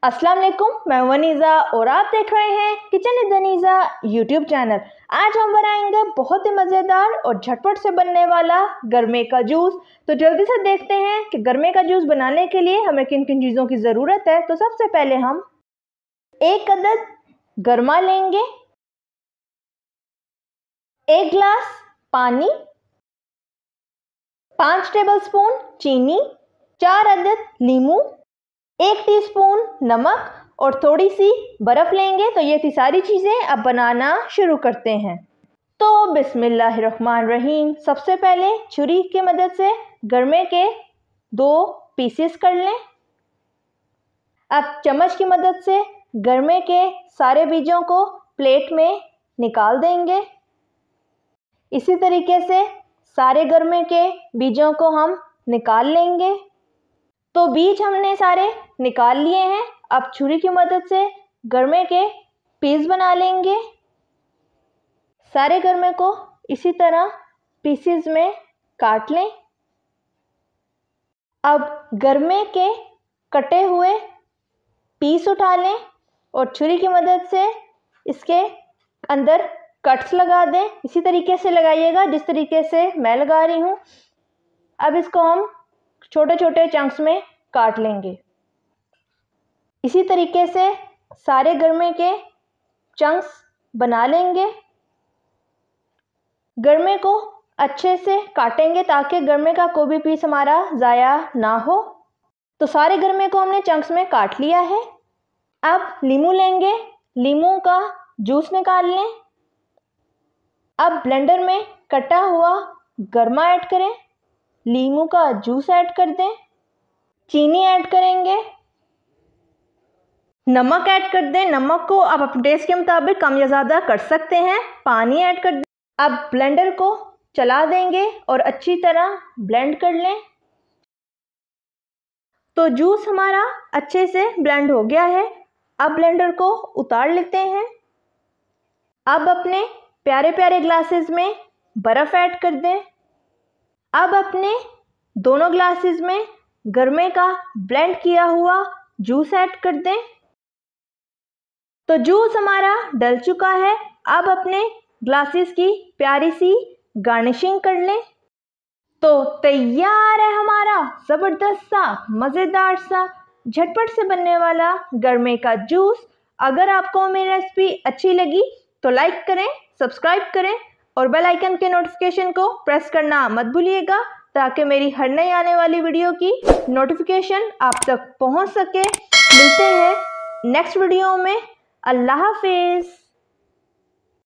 अस्सलाम वालेकुम, मैं वनीज़ा और आप देख रहे हैं kitchen with Vaneeza YouTube channel. आज हम बनाएंगे बहुत ही मज़ेदार और झटपट से बनने वाला गरमे का जूस। तो जल्दी से देखते हैं कि गरमे का जूस बनाने के लिए हमें किन किन चीज़ों की ज़रूरत है। तो सबसे पहले हम 1 अदद गरमा लेंगे, 1 गिलास पानी, 5 टेबलस्पून चीनी, 4 अदद नींबू, 1 टीस्पून नमक और थोड़ी सी बर्फ़ लेंगे। तो ये थी सारी चीज़ें। अब बनाना शुरू करते हैं। तो बिस्मिल्लाहिर्रहमानिर्रहीम। सबसे पहले छुरी की मदद से गरमे के 2 पीसेस कर लें। अब चम्मच की मदद से गरमे के सारे बीजों को प्लेट में निकाल देंगे। इसी तरीके से सारे गरमे के बीजों को हम निकाल लेंगे। तो बीज हमने सारे निकाल लिए हैं। अब छुरी की मदद से गरमे के पीस बना लेंगे। सारे गरमे को इसी तरह पीसेस में काट लें। अब गरमे के कटे हुए पीस उठा लें और छुरी की मदद से इसके अंदर कट्स लगा दें। इसी तरीके से लगाइएगा जिस तरीके से मैं लगा रही हूँ। अब इसको हम छोटे छोटे चंक्स में काट लेंगे। इसी तरीके से सारे गरमे के चंक्स बना लेंगे। गरमे को अच्छे से काटेंगे ताकि गरमे का कोई भी पीस हमारा ज़ाया ना हो। तो सारे गरमे को हमने चंक्स में काट लिया है। अब नींबू लेंगे, नींबू का जूस निकाल लें। अब ब्लेंडर में कटा हुआ गरमा ऐड करें, नींबू का जूस ऐड कर दें, चीनी ऐड करेंगे, नमक ऐड कर दें। नमक को आप अपने टेस्ट के मुताबिक कम या ज़्यादा कर सकते हैं। पानी ऐड कर दें। अब ब्लेंडर को चला देंगे और अच्छी तरह ब्लेंड कर लें। तो जूस हमारा अच्छे से ब्लेंड हो गया है। अब ब्लेंडर को उतार लेते हैं। अब अपने प्यारे प्यारे ग्लासेस में बर्फ़ ऐड कर दें। अब अपने दोनों ग्लासेस में गरमे का ब्लेंड किया हुआ जूस ऐड कर दें। तो जूस हमारा डल चुका है। अब अपने ग्लासेस की प्यारी सी गार्निशिंग कर लें। तो तैयार है हमारा ज़बरदस्त सा मज़ेदार सा झटपट से बनने वाला गरमे का जूस। अगर आपको मेरी रेसिपी अच्छी लगी तो लाइक करें, सब्सक्राइब करें और बेल आइकन के नोटिफिकेशन को प्रेस करना मत भूलिएगा ताकि मेरी हर नई आने वाली वीडियो की नोटिफिकेशन आप तक पहुंच सके। मिलते हैं नेक्स्ट वीडियो में। अल्लाह हाफिज़।